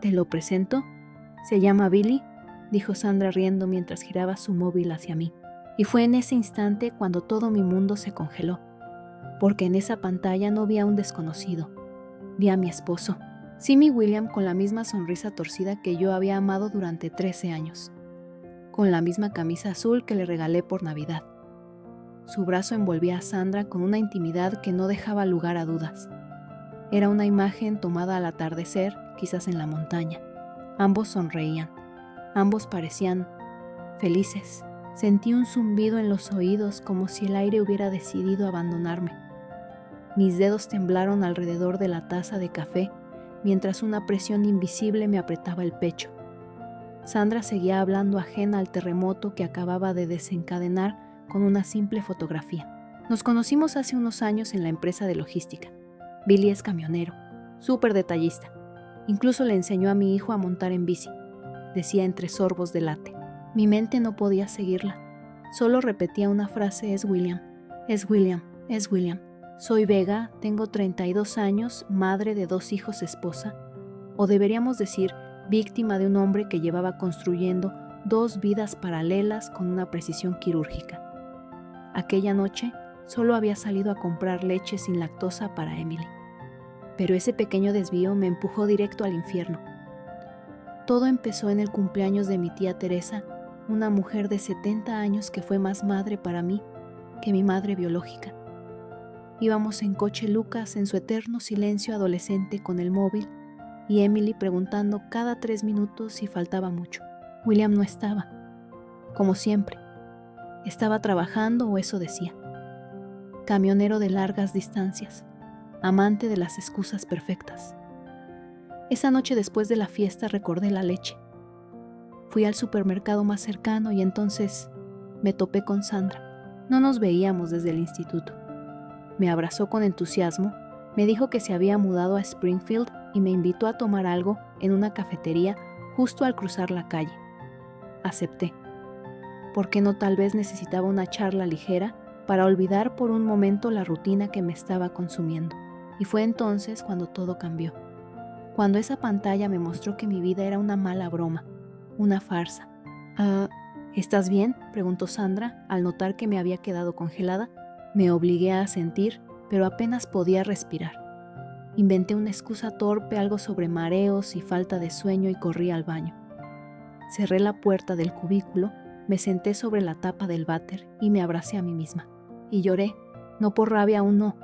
¿Te lo presento? Se llama Billy, dijo Sandra riendo mientras giraba su móvil hacia mí. Y fue en ese instante cuando todo mi mundo se congeló, porque en esa pantalla no vi a un desconocido, vi a mi esposo, Simi William, con la misma sonrisa torcida que yo había amado durante 13 años, con la misma camisa azul que le regalé por Navidad. Su brazo envolvía a Sandra con una intimidad que no dejaba lugar a dudas. Era una imagen tomada al atardecer, quizás en la montaña. Ambos sonreían, ambos parecían felices. Sentí un zumbido en los oídos como si el aire hubiera decidido abandonarme. Mis dedos temblaron alrededor de la taza de café mientras una presión invisible me apretaba el pecho. Sandra seguía hablando ajena al terremoto que acababa de desencadenar con una simple fotografía. Nos conocimos hace unos años en la empresa de logística. Billy es camionero, súper detallista. Incluso le enseñó a mi hijo a montar en bici, decía entre sorbos de latte. Mi mente no podía seguirla. Solo repetía una frase: es William, es William, es William. Soy Vega, tengo 32 años, madre de 2 hijos, esposa, o deberíamos decir, víctima de un hombre que llevaba construyendo 2 vidas paralelas con una precisión quirúrgica. Aquella noche solo había salido a comprar leche sin lactosa para Emily. Pero ese pequeño desvío me empujó directo al infierno. Todo empezó en el cumpleaños de mi tía Teresa, una mujer de 70 años que fue más madre para mí que mi madre biológica. Íbamos en coche Lucas en su eterno silencio adolescente con el móvil y Emily preguntando cada 3 minutos si faltaba mucho. William no estaba, como siempre. Estaba trabajando, o eso decía. Camionero de largas distancias, amante de las excusas perfectas. Esa noche después de la fiesta recordé la leche. Fui al supermercado más cercano y entonces me topé con Sandra. No nos veíamos desde el instituto. Me abrazó con entusiasmo, me dijo que se había mudado a Springfield y me invitó a tomar algo en una cafetería justo al cruzar la calle. Acepté. ¿Por qué no? Tal vez necesitaba una charla ligera para olvidar por un momento la rutina que me estaba consumiendo. Y fue entonces cuando todo cambió. Cuando esa pantalla me mostró que mi vida era una mala broma, una farsa. ¿Estás bien?, preguntó Sandra al notar que me había quedado congelada. Me obligué a asentir, pero apenas podía respirar. Inventé una excusa torpe, algo sobre mareos y falta de sueño, y corrí al baño. Cerré la puerta del cubículo, me senté sobre la tapa del váter y me abracé a mí misma. Y lloré, no por rabia aún no,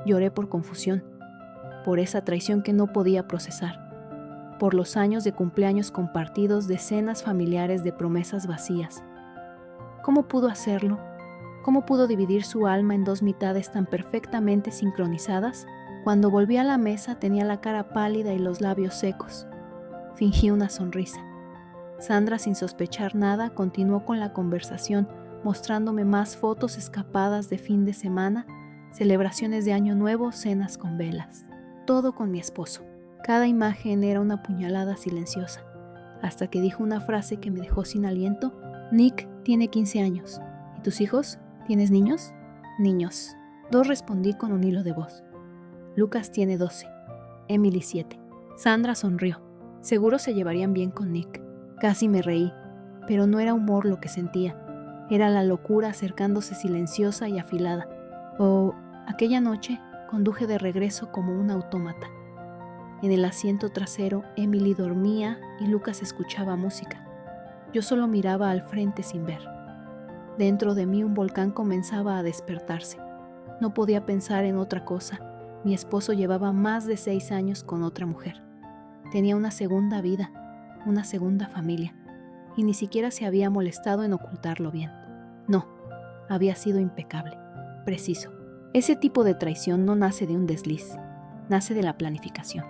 lloré por confusión, por esa traición que no podía procesar, por los años de cumpleaños compartidos, de cenas familiares, de promesas vacías. ¿Cómo pudo hacerlo? ¿Cómo pudo dividir su alma en 2 mitades tan perfectamente sincronizadas? Cuando volví a la mesa tenía la cara pálida y los labios secos. Fingí una sonrisa. Sandra, sin sospechar nada, continuó con la conversación, mostrándome más fotos escapadas de fin de semana, celebraciones de Año Nuevo, cenas con velas. Todo con mi esposo. Cada imagen era una puñalada silenciosa, hasta que dijo una frase que me dejó sin aliento. Nick tiene 15 años. ¿Y tus hijos? ¿Tienes niños? Niños. 2, respondí con un hilo de voz. Lucas tiene 12. Emily 7. Sandra sonrió. Seguro se llevarían bien con Nick. Casi me reí, pero no era humor lo que sentía. Era la locura acercándose silenciosa y afilada. Aquella noche conduje de regreso como un autómata. En el asiento trasero, Emily dormía y Lucas escuchaba música. Yo solo miraba al frente sin ver. Dentro de mí un volcán comenzaba a despertarse. No podía pensar en otra cosa. Mi esposo llevaba más de 6 años con otra mujer. Tenía una segunda vida, una segunda familia, y ni siquiera se había molestado en ocultarlo bien. No, había sido impecable, preciso. Ese tipo de traición no nace de un desliz, nace de la planificación.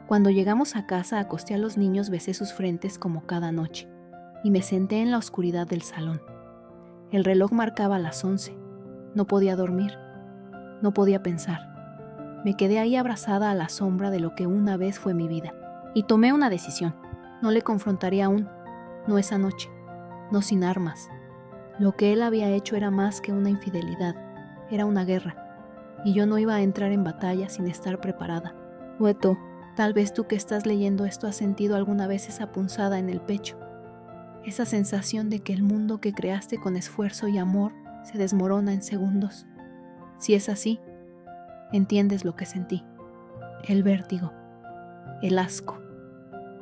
Cuando llegamos a casa, acosté a los niños, besé sus frentes como cada noche, y me senté en la oscuridad del salón. El reloj marcaba las 11. No podía dormir, no podía pensar. Me quedé ahí abrazada a la sombra de lo que una vez fue mi vida, y tomé una decisión. No le confrontaría aún, no esa noche, no sin armas. Lo que él había hecho era más que una infidelidad, era una guerra, y yo no iba a entrar en batalla sin estar preparada. Luego, Tal vez tú que estás leyendo esto has sentido alguna vez esa punzada en el pecho, esa sensación de que el mundo que creaste con esfuerzo y amor se desmorona en segundos. Si es así, entiendes lo que sentí: el vértigo, el asco,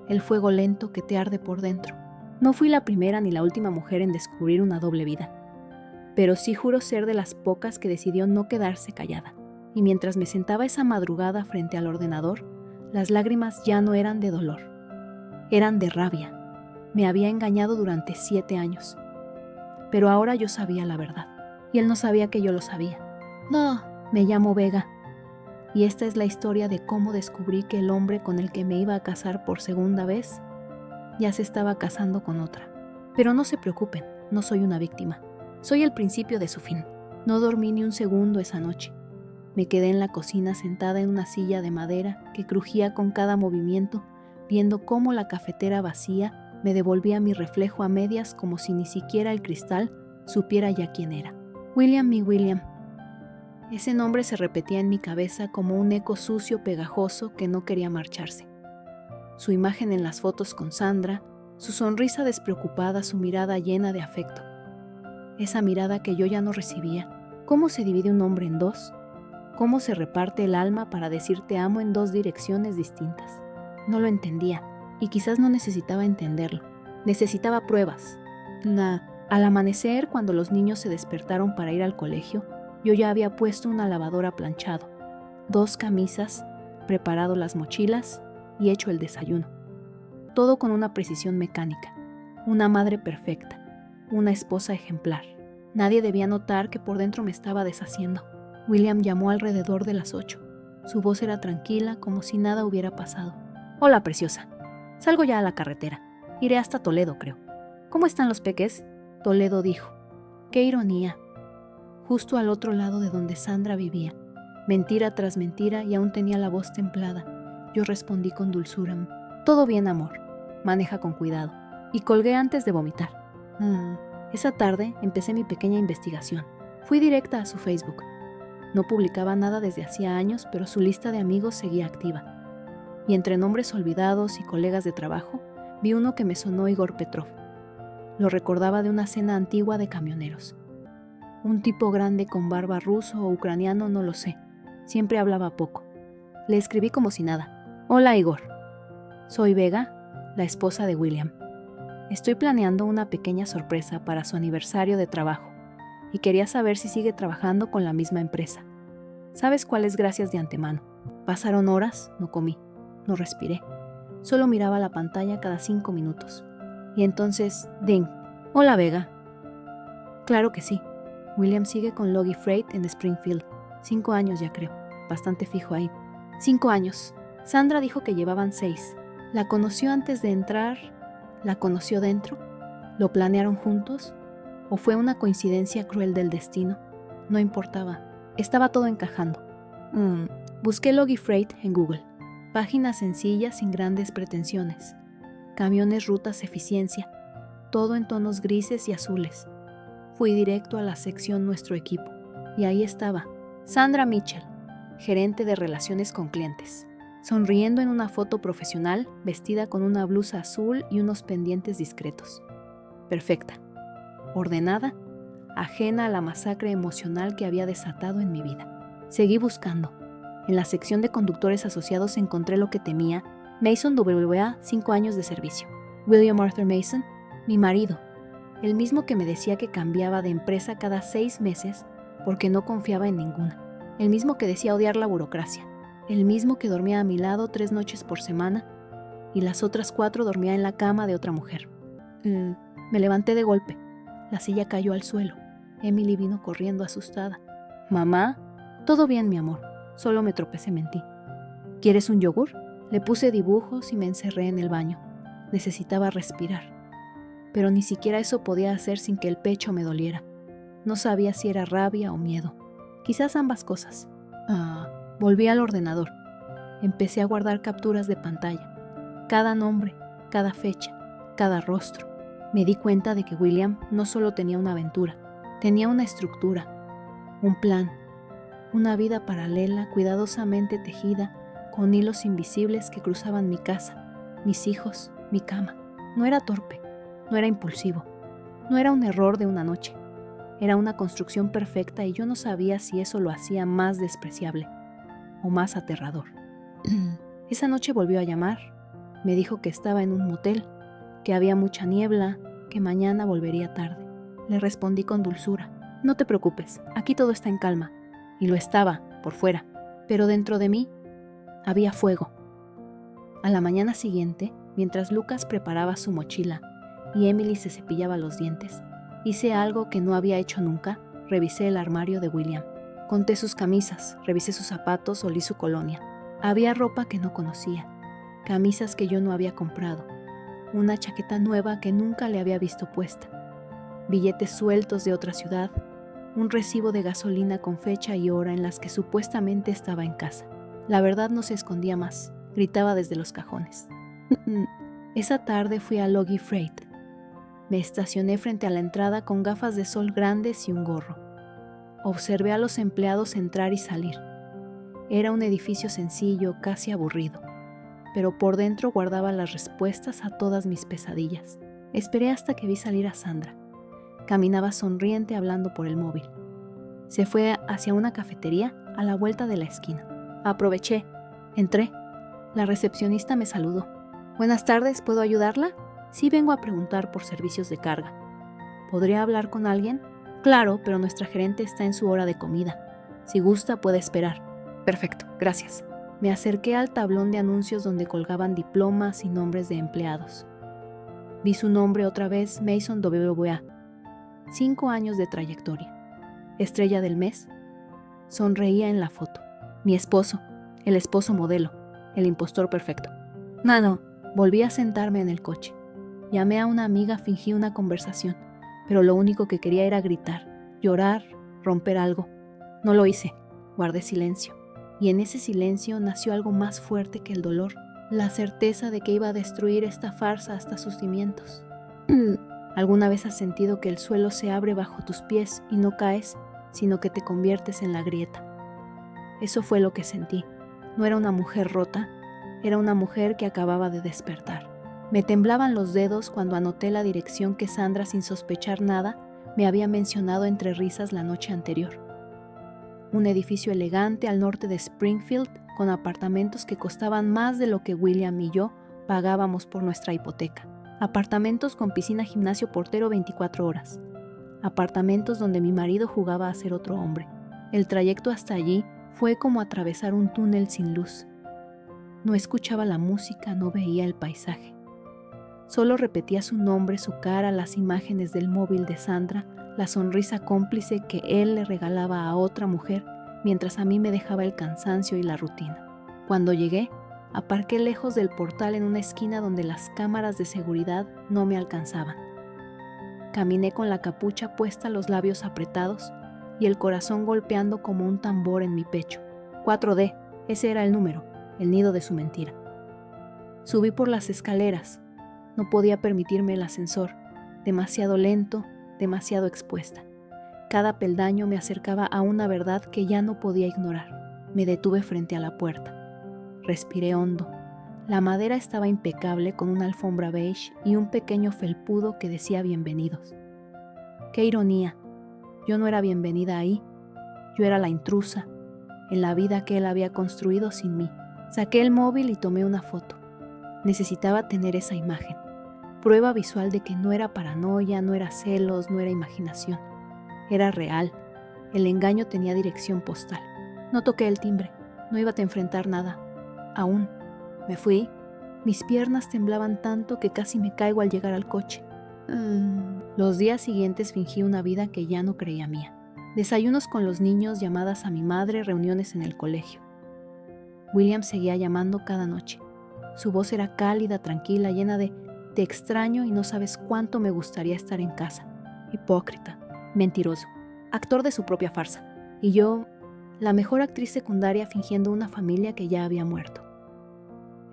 el fuego lento que te arde por dentro. No fui la primera ni la última mujer en descubrir una doble vida, pero sí juro ser de las pocas que decidió no quedarse callada. Y mientras me sentaba esa madrugada frente al ordenador, las lágrimas ya no eran de dolor, eran de rabia. Me había engañado durante 7 años, pero ahora yo sabía la verdad, y él no sabía que yo lo sabía. No, me llamo Vega, y esta es la historia de cómo descubrí que el hombre con el que me iba a casar por segunda vez ya se estaba casando con otra. Pero no se preocupen, no soy una víctima. Soy el principio de su fin. No dormí ni un segundo esa noche. Me quedé en la cocina sentada en una silla de madera que crujía con cada movimiento, viendo cómo la cafetera vacía me devolvía mi reflejo a medias como si ni siquiera el cristal supiera ya quién era. William, mi William. Ese nombre se repetía en mi cabeza como un eco sucio pegajoso que no quería marcharse. Su imagen en las fotos con Sandra, su sonrisa despreocupada, su mirada llena de afecto. Esa mirada que yo ya no recibía. ¿Cómo se divide un hombre en dos? ¿Cómo se reparte el alma para decir te amo en 2 direcciones distintas? No lo entendía, y quizás no necesitaba entenderlo. Necesitaba pruebas. Al amanecer, cuando los niños se despertaron para ir al colegio, yo ya había puesto una lavadora planchado, 2 camisas, preparado las mochilas y hecho el desayuno. Todo con una precisión mecánica. Una madre perfecta, una esposa ejemplar. Nadie debía notar que por dentro me estaba deshaciendo. William llamó alrededor de las 8. Su voz era tranquila, como si nada hubiera pasado. Hola, preciosa. Salgo ya a la carretera. Iré hasta Toledo, creo. ¿Cómo están los peques? Toledo dijo. ¡Qué ironía! Justo al otro lado de donde Sandra vivía. Mentira tras mentira, y aún tenía la voz templada. Yo respondí con dulzura. Todo bien, amor. Maneja con cuidado. Y colgué antes de vomitar. Esa tarde empecé mi pequeña investigación. Fui directa a su Facebook. No publicaba nada desde hacía años, pero su lista de amigos seguía activa. Y entre nombres olvidados y colegas de trabajo, vi uno que me sonó Igor Petrov. Lo recordaba de una cena antigua de camioneros. Un tipo grande con barba, ruso o ucraniano, no lo sé. Siempre hablaba poco. Le escribí como si nada. Hola, Igor. Soy Vega, la esposa de William. Estoy planeando una pequeña sorpresa para su aniversario de trabajo y quería saber si sigue trabajando con la misma empresa. ¿Sabes cuáles gracias de antemano? Pasaron horas, no comí, no respiré. Solo miraba la pantalla cada 5 minutos. Y entonces, ding. Hola, Vega. Claro que sí. William sigue con Logie Freight en Springfield. 5 años ya creo. Bastante fijo ahí. 5 años. Sandra dijo que llevaban 6. ¿La conoció antes de entrar? ¿La conoció dentro? ¿Lo planearon juntos? ¿O fue una coincidencia cruel del destino? No importaba. Estaba todo encajando. Busqué Logie Freight en Google. Páginas sencillas sin grandes pretensiones. Camiones, rutas, eficiencia. Todo en tonos grises y azules. Fui directo a la sección Nuestro Equipo. Y ahí estaba. Sandra Mitchell, gerente de relaciones con clientes. Sonriendo en una foto profesional, vestida con una blusa azul y unos pendientes discretos. Perfecta. Ordenada, ajena a la masacre emocional que había desatado en mi vida. Seguí buscando. En la sección de conductores asociados encontré lo que temía: Mason WA, 5 años de servicio. William Arthur Mason, mi marido, el mismo que me decía que cambiaba de empresa cada 6 meses porque no confiaba en ninguna. El mismo que decía odiar la burocracia. El mismo que dormía a mi lado 3 noches por semana y las otras 4 dormía en la cama de otra mujer. Me levanté de golpe. La silla cayó al suelo. Emily vino corriendo asustada. «Mamá, todo bien, mi amor. Solo me tropecé en ti. ¿Quieres un yogur?» Le puse dibujos y me encerré en el baño. Necesitaba respirar. Pero ni siquiera eso podía hacer sin que el pecho me doliera. No sabía si era rabia o miedo. Quizás ambas cosas. Volví al ordenador. Empecé a guardar capturas de pantalla. Cada nombre, cada fecha, cada rostro. Me di cuenta de que William no solo tenía una aventura, tenía una estructura, un plan, una vida paralela cuidadosamente tejida con hilos invisibles que cruzaban mi casa, mis hijos, mi cama. No era torpe, no era impulsivo, no era un error de una noche. Era una construcción perfecta y yo no sabía si eso lo hacía más despreciable o más aterrador. Esa noche volvió a llamar. Me dijo que estaba en un motel, que había mucha niebla, que mañana volvería tarde. Le respondí con dulzura: no te preocupes, aquí todo está en calma. Y lo estaba, por fuera, pero dentro de mí había fuego. A la mañana siguiente, mientras Lucas preparaba su mochila y Emily se cepillaba los dientes, hice algo que no había hecho nunca: revisé el armario de William. Conté sus camisas, revisé sus zapatos, olí su colonia. Había ropa que no conocía, camisas que yo no había comprado, una chaqueta nueva que nunca le había visto puesta, billetes sueltos de otra ciudad, un recibo de gasolina con fecha y hora en las que supuestamente estaba en casa. La verdad no se escondía más, gritaba desde los cajones. Esa tarde fui a Logie Freight. Me estacioné frente a la entrada con gafas de sol grandes y un gorro. Observé a los empleados entrar y salir. Era un edificio sencillo, casi aburrido, pero por dentro guardaba las respuestas a todas mis pesadillas. Esperé hasta que vi salir a Sandra. Caminaba sonriente hablando por el móvil. Se fue hacia una cafetería a la vuelta de la esquina. Aproveché. Entré. La recepcionista me saludó. Buenas tardes, ¿puedo ayudarla? Sí, vengo a preguntar por servicios de carga. ¿Podría hablar con alguien? Claro, pero nuestra gerente está en su hora de comida. Si gusta, puede esperar. Perfecto, gracias. Me acerqué al tablón de anuncios donde colgaban diplomas y nombres de empleados. Vi su nombre otra vez: Mason WWA. 5 años de trayectoria. Estrella del mes. Sonreía en la foto. Mi esposo, el esposo modelo, el impostor perfecto. No. Volví a sentarme en el coche. Llamé a una amiga, fingí una conversación, pero lo único que quería era gritar, llorar, romper algo. No lo hice. Guardé silencio. Y en ese silencio nació algo más fuerte que el dolor, la certeza de que iba a destruir esta farsa hasta sus cimientos. ¿Alguna vez has sentido que el suelo se abre bajo tus pies y no caes, sino que te conviertes en la grieta? Eso fue lo que sentí. No era una mujer rota, era una mujer que acababa de despertar. Me temblaban los dedos cuando anoté la dirección que Sandra, sin sospechar nada, me había mencionado entre risas la noche anterior. Un edificio elegante al norte de Springfield, con apartamentos que costaban más de lo que William y yo pagábamos por nuestra hipoteca. Apartamentos con piscina, gimnasio, portero 24 horas. Apartamentos donde mi marido jugaba a ser otro hombre. El trayecto hasta allí fue como atravesar un túnel sin luz. No escuchaba la música, no veía el paisaje. Solo repetía su nombre, su cara, las imágenes del móvil de Sandra, la sonrisa cómplice que él le regalaba a otra mujer, mientras a mí me dejaba el cansancio y la rutina. Cuando llegué, aparqué lejos del portal en una esquina donde las cámaras de seguridad no me alcanzaban. Caminé con la capucha puesta, los labios apretados y el corazón golpeando como un tambor en mi pecho. 4D, ese era el número, el nido de su mentira. Subí por las escaleras. No podía permitirme el ascensor, demasiado lento, demasiado expuesta. Cada peldaño me acercaba a una verdad que ya no podía ignorar. Me detuve frente a la puerta. Respiré hondo. La madera estaba impecable, con una alfombra beige y un pequeño felpudo que decía bienvenidos. ¡Qué ironía! Yo no era bienvenida ahí. Yo era la intrusa, en la vida que él había construido sin mí. Saqué el móvil y tomé una foto. Necesitaba tener esa imagen. Prueba visual de que no era paranoia, no era celos, no era imaginación. Era real. El engaño tenía dirección postal. No toqué el timbre. No iba a enfrentar nada. Aún. Me fui. Mis piernas temblaban tanto que casi me caigo al llegar al coche. Los días siguientes fingí una vida que ya no creía mía. Desayunos con los niños, llamadas a mi madre, reuniones en el colegio. William seguía llamando cada noche. Su voz era cálida, tranquila, llena de "te extraño y no sabes cuánto me gustaría estar en casa". Hipócrita, mentiroso, actor de su propia farsa. Y yo, la mejor actriz secundaria fingiendo una familia que ya había muerto.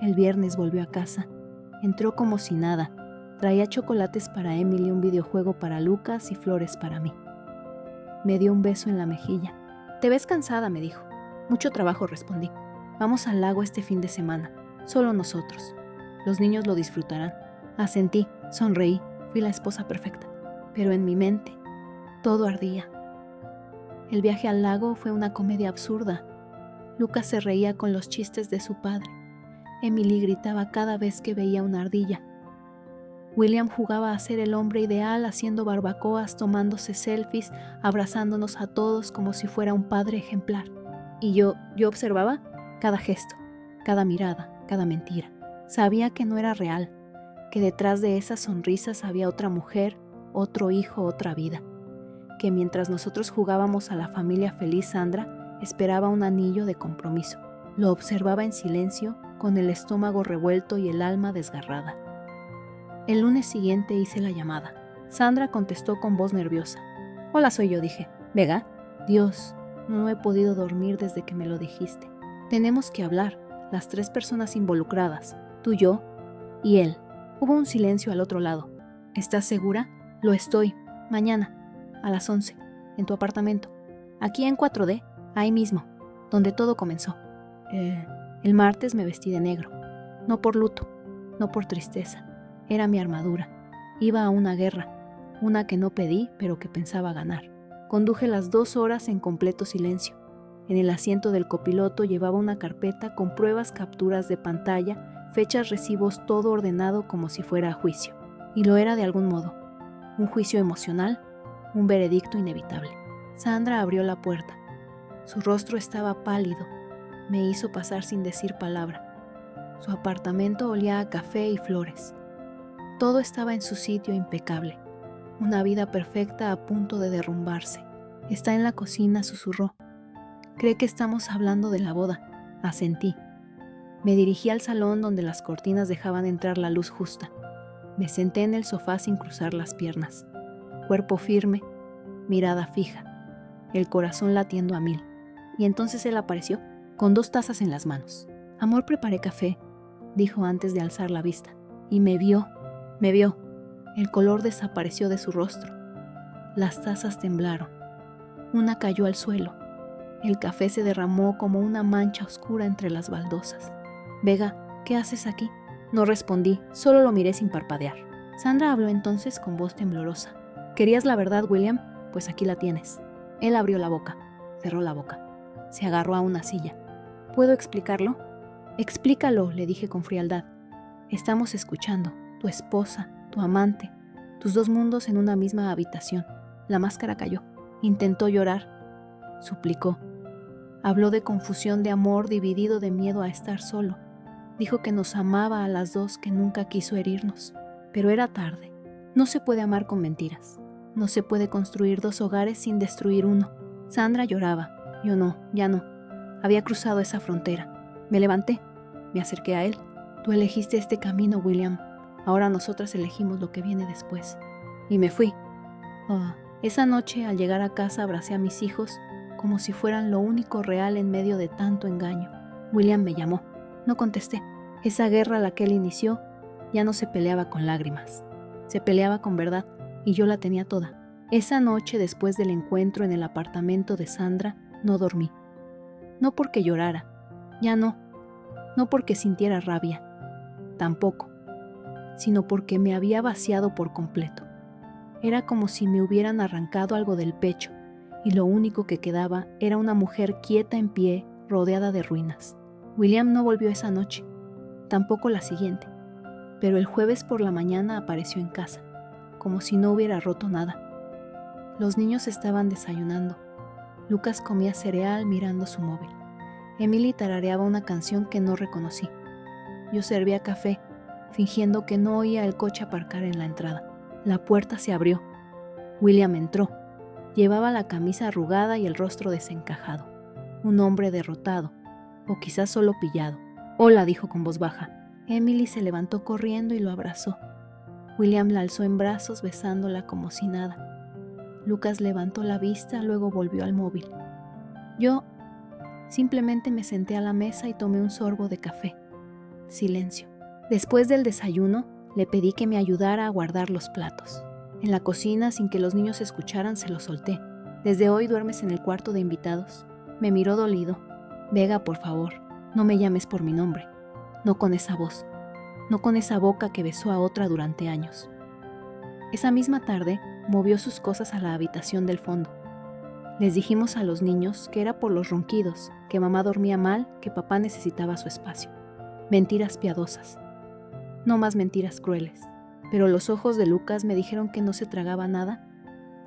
El viernes volvió a casa. Entró como si nada. Traía chocolates para Emily, un videojuego para Lucas y flores para mí. Me dio un beso en la mejilla. «Te ves cansada», me dijo. «Mucho trabajo», respondí. Vamos al lago este fin de semana, solo nosotros. Los niños lo disfrutarán. Asentí, sonreí, fui la esposa perfecta. Pero en mi mente, todo ardía. El viaje al lago fue una comedia absurda. Lucas se reía con los chistes de su padre. Emily gritaba cada vez que veía una ardilla. William jugaba a ser el hombre ideal, haciendo barbacoas, tomándose selfies, abrazándonos a todos como si fuera un padre ejemplar. Y yo observaba cada gesto, cada mirada, cada mentira. Sabía que no era real, que detrás de esas sonrisas había otra mujer, otro hijo, otra vida. Que mientras nosotros jugábamos a la familia feliz, Sandra esperaba un anillo de compromiso. Lo observaba en silencio, con el estómago revuelto y el alma desgarrada. El lunes siguiente hice la llamada. Sandra contestó con voz nerviosa. «Hola, soy yo», dije. «¿Vega?» «Dios, no he podido dormir desde que me lo dijiste. Tenemos que hablar, las 3 personas involucradas, tú, yo y él». Hubo un silencio al otro lado. «¿Estás segura?» «Lo estoy. Mañana, a las 11, en tu apartamento. Aquí en 4D, ahí mismo, donde todo comenzó». El martes me vestí de negro. No por luto, no por tristeza. Era mi armadura. Iba a una guerra, una que no pedí, pero que pensaba ganar. Conduje las 2 horas en completo silencio. En el asiento del copiloto llevaba una carpeta con pruebas, capturas de pantalla, fechas, recibos, todo ordenado como si fuera a juicio. Y lo era de algún modo. Un juicio emocional, un veredicto inevitable. Sandra abrió la puerta. Su rostro estaba pálido. Me hizo pasar sin decir palabra. Su apartamento olía a café y flores. Todo estaba en su sitio impecable. Una vida perfecta a punto de derrumbarse. «Está en la cocina», susurró. «Cree que estamos hablando de la boda». Asentí. Me dirigí al salón donde las cortinas dejaban entrar la luz justa. Me senté en el sofá sin cruzar las piernas. Cuerpo firme, mirada fija, el corazón latiendo a 1000. Y entonces él apareció, con 2 tazas en las manos. «Amor, preparé café», dijo antes de alzar la vista. Y me vio. El color desapareció de su rostro. Las tazas temblaron. Una cayó al suelo. El café se derramó como una mancha oscura entre las baldosas. «Vega, ¿qué haces aquí?» No respondí, solo lo miré sin parpadear. Sandra habló entonces con voz temblorosa. «¿Querías la verdad, William? Pues aquí la tienes». Él abrió la boca, cerró la boca. Se agarró a una silla. «¿Puedo explicarlo?» «Explícalo», le dije con frialdad. «Estamos escuchando. Tu esposa, tu amante, tus 2 mundos en una misma habitación». La máscara cayó. Intentó llorar. Suplicó. Habló de confusión de amor dividido de miedo a estar solo. Dijo que nos amaba a las 2, que nunca quiso herirnos. Pero era tarde. No se puede amar con mentiras. No se puede construir 2 hogares sin destruir uno. Sandra lloraba. Yo no, ya no. Había cruzado esa frontera. Me levanté. Me acerqué a él. «Tú elegiste este camino, William. Ahora nosotras elegimos lo que viene después». Y me fui. Esa noche, al llegar a casa, abracé a mis hijos como si fueran lo único real en medio de tanto engaño. William me llamó. No contesté. Esa guerra a la que él inició ya no se peleaba con lágrimas. Se peleaba con verdad, y yo la tenía toda. Esa noche, después del encuentro en el apartamento de Sandra, no dormí. No porque llorara. Ya no. No porque sintiera rabia. Tampoco. Sino porque me había vaciado por completo. Era como si me hubieran arrancado algo del pecho, y lo único que quedaba era una mujer quieta en pie, rodeada de ruinas. William no volvió esa noche, tampoco la siguiente, pero el jueves por la mañana apareció en casa, como si no hubiera roto nada. Los niños estaban desayunando. Lucas comía cereal mirando su móvil. Emily tarareaba una canción que no reconocí. Yo servía café, fingiendo que no oía el coche aparcar en la entrada. La puerta se abrió. William entró. Llevaba la camisa arrugada y el rostro desencajado. Un hombre derrotado, o quizás solo pillado. «Hola», dijo con voz baja. Emily se levantó corriendo y lo abrazó. William la alzó en brazos besándola como si nada. Lucas levantó la vista, luego volvió al móvil. Yo simplemente me senté a la mesa y tomé un sorbo de café. Silencio. Después del desayuno, le pedí que me ayudara a guardar los platos. En la cocina, sin que los niños escucharan, se los solté. «¿Desde hoy duermes en el cuarto de invitados?» Me miró dolido. «Vega, por favor». No me llames por mi nombre, no con esa voz, no con esa boca que besó a otra durante años. Esa misma tarde, movió sus cosas a la habitación del fondo. Les dijimos a los niños que era por los ronquidos, que mamá dormía mal, que papá necesitaba su espacio. Mentiras piadosas. No más mentiras crueles. Pero los ojos de Lucas me dijeron que no se tragaba nada.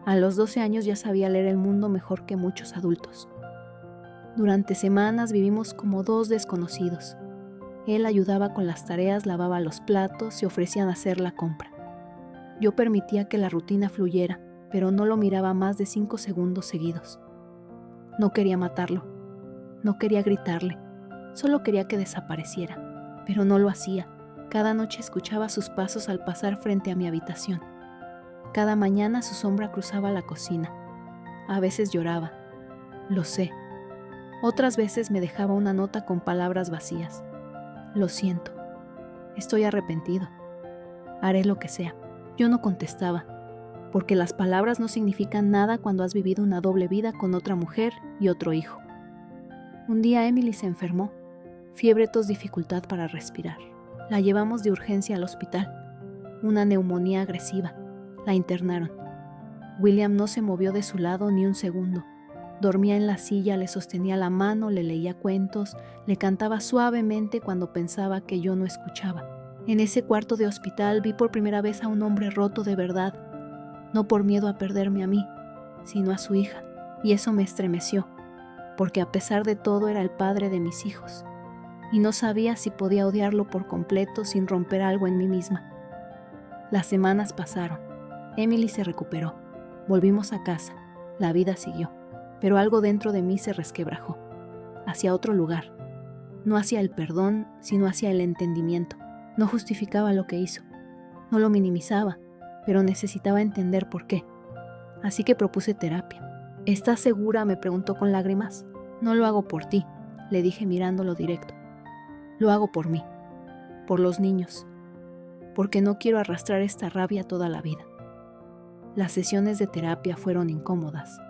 A los 12 años ya sabía leer el mundo mejor que muchos adultos. Durante semanas vivimos como dos desconocidos. Él ayudaba con las tareas, lavaba los platos y ofrecían hacer la compra. Yo permitía que la rutina fluyera, pero no lo miraba más de 5 segundos seguidos. No quería matarlo, no quería gritarle, solo quería que desapareciera, pero no lo hacía. Cada noche escuchaba sus pasos al pasar frente a mi habitación. Cada mañana su sombra cruzaba la cocina. A veces lloraba, lo sé. Otras veces me dejaba una nota con palabras vacías. Lo siento, estoy arrepentido, haré lo que sea. Yo no contestaba, porque las palabras no significan nada cuando has vivido una doble vida con otra mujer y otro hijo. Un día Emily se enfermó, fiebre, tos, dificultad para respirar. La llevamos de urgencia al hospital, una neumonía agresiva. La internaron. William no se movió de su lado ni un segundo. Dormía en la silla, le sostenía la mano, le leía cuentos, le cantaba suavemente cuando pensaba que yo no escuchaba. En ese cuarto de hospital vi por primera vez a un hombre roto de verdad, no por miedo a perderme a mí, sino a su hija, y eso me estremeció, porque a pesar de todo era el padre de mis hijos, y no sabía si podía odiarlo por completo sin romper algo en mí misma. Las semanas pasaron, Emily se recuperó, volvimos a casa, la vida siguió, pero algo dentro de mí se resquebrajó, hacia otro lugar, no hacia el perdón, sino hacia el entendimiento. No justificaba lo que hizo, no lo minimizaba, pero necesitaba entender por qué. Así que propuse terapia. ¿Estás segura?, me preguntó con lágrimas. No lo hago por ti, le dije mirándolo directo. Lo hago por mí, por los niños, porque no quiero arrastrar esta rabia toda la vida. Las sesiones de terapia fueron incómodas.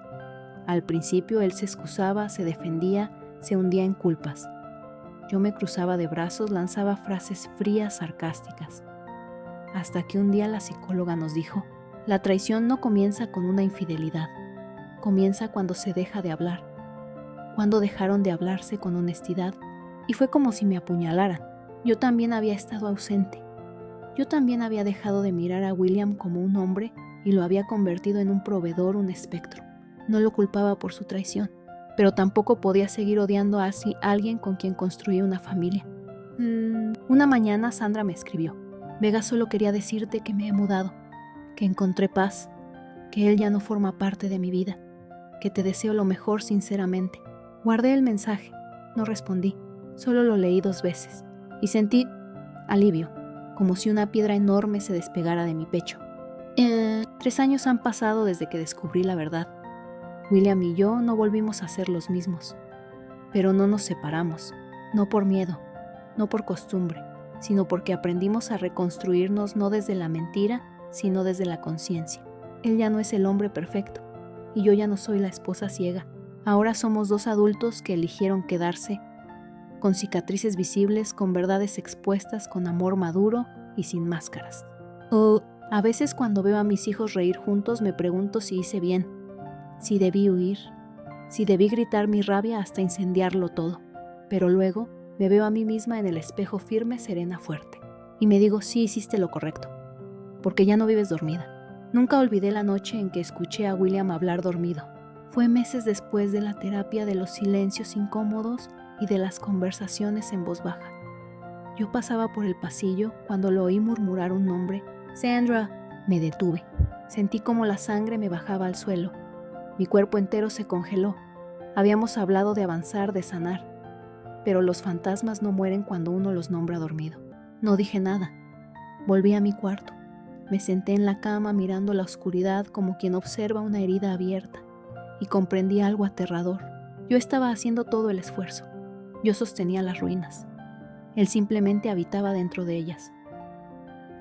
Al principio él se excusaba, se defendía, se hundía en culpas. Yo me cruzaba de brazos, lanzaba frases frías, sarcásticas. Hasta que un día la psicóloga nos dijo, la traición no comienza con una infidelidad, comienza cuando se deja de hablar, cuando dejaron de hablarse con honestidad, y fue como si me apuñalaran. Yo también había estado ausente. Yo también había dejado de mirar a William como un hombre y lo había convertido en un proveedor, un espectro. No lo culpaba por su traición, pero tampoco podía seguir odiando a alguien con quien construí una familia. Una mañana Sandra me escribió. Vega, solo quería decirte que me he mudado, que encontré paz, que él ya no forma parte de mi vida, que te deseo lo mejor sinceramente. Guardé el mensaje, no respondí, solo lo leí 2 veces y sentí alivio, como si una piedra enorme se despegara de mi pecho. 3 años han pasado desde que descubrí la verdad. William y yo no volvimos a ser los mismos, pero no nos separamos, no por miedo, no por costumbre, sino porque aprendimos a reconstruirnos no desde la mentira, sino desde la conciencia. Él ya no es el hombre perfecto, y yo ya no soy la esposa ciega. Ahora somos 2 adultos que eligieron quedarse, con cicatrices visibles, con verdades expuestas, con amor maduro y sin máscaras. A veces cuando veo a mis hijos reír juntos me pregunto si hice bien, si debí huir, si debí gritar mi rabia hasta incendiarlo todo. Pero luego me veo a mí misma en el espejo firme, serena, fuerte. Y me digo, sí hiciste lo correcto, porque ya no vives dormida. Nunca olvidé la noche en que escuché a William hablar dormido. Fue meses después de la terapia, de los silencios incómodos y de las conversaciones en voz baja. Yo pasaba por el pasillo cuando lo oí murmurar un nombre. Sandra. Me detuve. Sentí como la sangre me bajaba al suelo. Mi cuerpo entero se congeló. Habíamos hablado de avanzar, de sanar. Pero los fantasmas no mueren cuando uno los nombra dormido. No dije nada. Volví a mi cuarto. Me senté en la cama mirando la oscuridad como quien observa una herida abierta y comprendí algo aterrador. Yo estaba haciendo todo el esfuerzo. Yo sostenía las ruinas. Él simplemente habitaba dentro de ellas.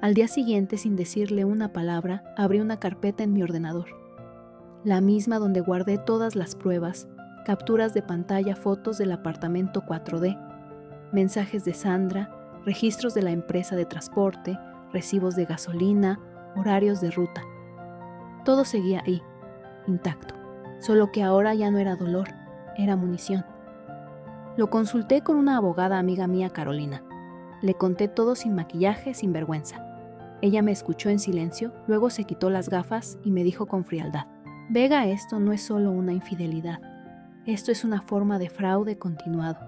Al día siguiente, sin decirle una palabra, abrí una carpeta en mi ordenador. La misma donde guardé todas las pruebas, capturas de pantalla, fotos del apartamento 4D, mensajes de Sandra, registros de la empresa de transporte, recibos de gasolina, horarios de ruta. Todo seguía ahí, intacto, solo que ahora ya no era dolor, era munición. Lo consulté con una abogada amiga mía, Carolina. Le conté todo sin maquillaje, sin vergüenza. Ella me escuchó en silencio, luego se quitó las gafas y me dijo con frialdad: Vega, esto no es solo una infidelidad. Esto es una forma de fraude continuado.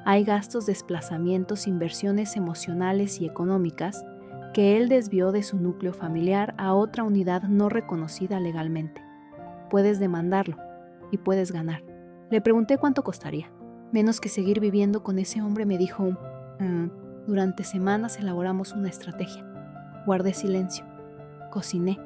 Hay gastos, desplazamientos, inversiones emocionales y económicas que él desvió de su núcleo familiar a otra unidad no reconocida legalmente. Puedes demandarlo y puedes ganar. Le pregunté cuánto costaría. Menos que seguir viviendo con ese hombre, me dijo. Durante semanas elaboramos una estrategia. Guardé silencio. Cociné.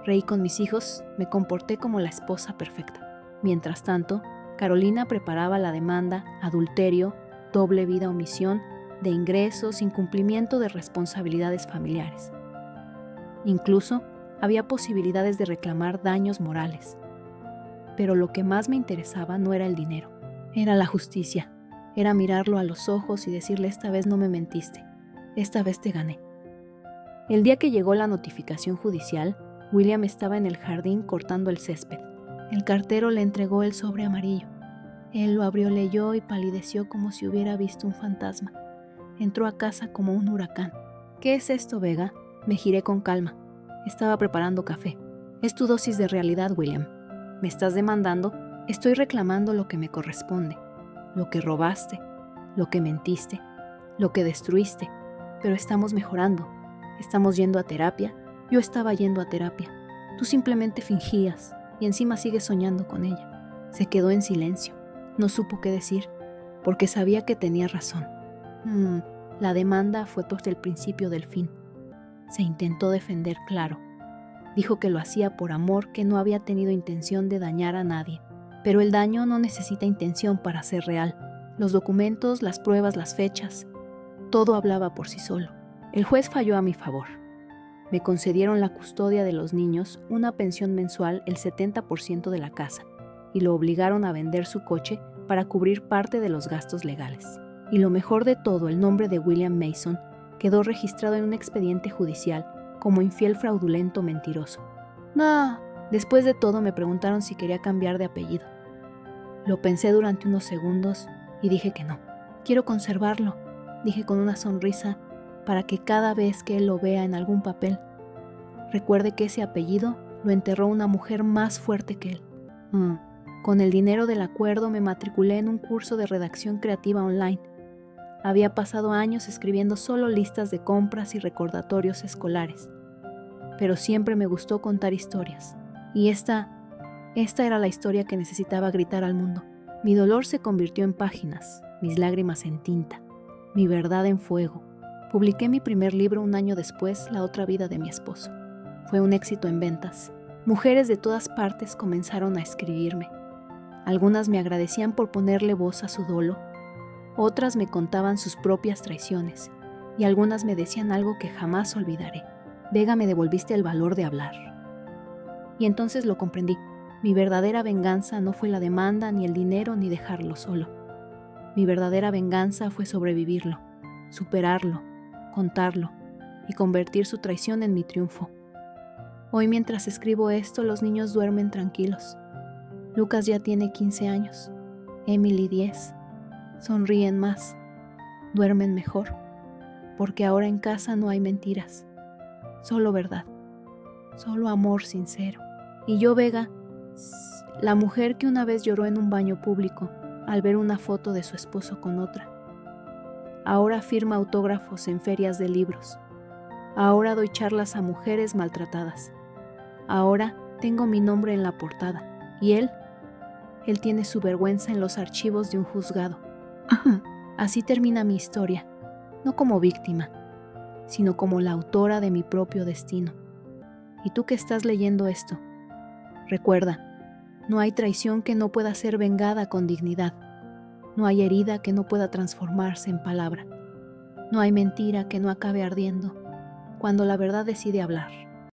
Reí con mis hijos. Me comporté como la esposa perfecta. Mientras tanto, Carolina preparaba la demanda: adulterio, doble vida, omisión de ingresos, incumplimiento de responsabilidades familiares. Incluso había posibilidades de reclamar daños morales. Pero lo que más me interesaba no era el dinero, era la justicia. Era mirarlo a los ojos y decirle: esta vez no me mentiste, esta vez te gané. El día que llegó la notificación judicial, William estaba en el jardín cortando el césped. El cartero le entregó el sobre amarillo. Él lo abrió, leyó y palideció como si hubiera visto un fantasma. Entró a casa como un huracán. ¿Qué es esto, Vega? Me giré con calma. Estaba preparando café. Es tu dosis de realidad, William. ¿Me estás demandando? Estoy reclamando lo que me corresponde. Lo que robaste, lo que mentiste, lo que destruiste. Pero estamos mejorando. Estamos yendo a terapia. Yo estaba yendo a terapia. Tú simplemente fingías y encima sigues soñando con ella. Se quedó en silencio. No supo qué decir, porque sabía que tenía razón. La demanda fue por el principio del fin. Se intentó defender, claro. Dijo que lo hacía por amor, que no había tenido intención de dañar a nadie. Pero el daño no necesita intención para ser real. Los documentos, las pruebas, las fechas, todo hablaba por sí solo. El juez falló a mi favor. Me concedieron la custodia de los niños, una pensión mensual, el 70% de la casa, y lo obligaron a vender su coche para cubrir parte de los gastos legales. Y lo mejor de todo, el nombre de William Mason quedó registrado en un expediente judicial como infiel, fraudulento, mentiroso. No. Después de todo me preguntaron si quería cambiar de apellido. Lo pensé durante unos segundos y dije que no. Quiero conservarlo, dije con una sonrisa, para que cada vez que él lo vea en algún papel, recuerde que ese apellido lo enterró una mujer más fuerte que él. Con el dinero del acuerdo me matriculé en un curso de redacción creativa online. Había pasado años escribiendo solo listas de compras y recordatorios escolares. Pero siempre me gustó contar historias. Y esta era la historia que necesitaba gritar al mundo. Mi dolor se convirtió en páginas, mis lágrimas en tinta, mi verdad en fuego. Publiqué mi primer libro un año después, La otra vida de mi esposo. Fue un éxito en ventas. Mujeres de todas partes comenzaron a escribirme. Algunas me agradecían por ponerle voz a su dolo, otras me contaban sus propias traiciones, y algunas me decían algo que jamás olvidaré: Vega, me devolviste el valor de hablar. Y entonces lo comprendí. Mi verdadera venganza no fue la demanda, ni el dinero, ni dejarlo solo. Mi verdadera venganza fue sobrevivirlo, superarlo, contarlo y convertir su traición en mi triunfo. Hoy, mientras escribo esto, los niños duermen tranquilos. Lucas ya tiene 15 años, Emily 10. Sonríen más, duermen mejor, porque ahora en casa no hay mentiras, solo verdad, solo amor sincero. Y yo, Vega, la mujer que una vez lloró en un baño público al ver una foto de su esposo con otra. Ahora firma autógrafos en ferias de libros. Ahora doy charlas a mujeres maltratadas. Ahora tengo mi nombre en la portada. Y él tiene su vergüenza en los archivos de un juzgado. Así termina mi historia, no como víctima, sino como la autora de mi propio destino. Y tú que estás leyendo esto, recuerda, no hay traición que no pueda ser vengada con dignidad. No hay herida que no pueda transformarse en palabra. No hay mentira que no acabe ardiendo cuando la verdad decide hablar.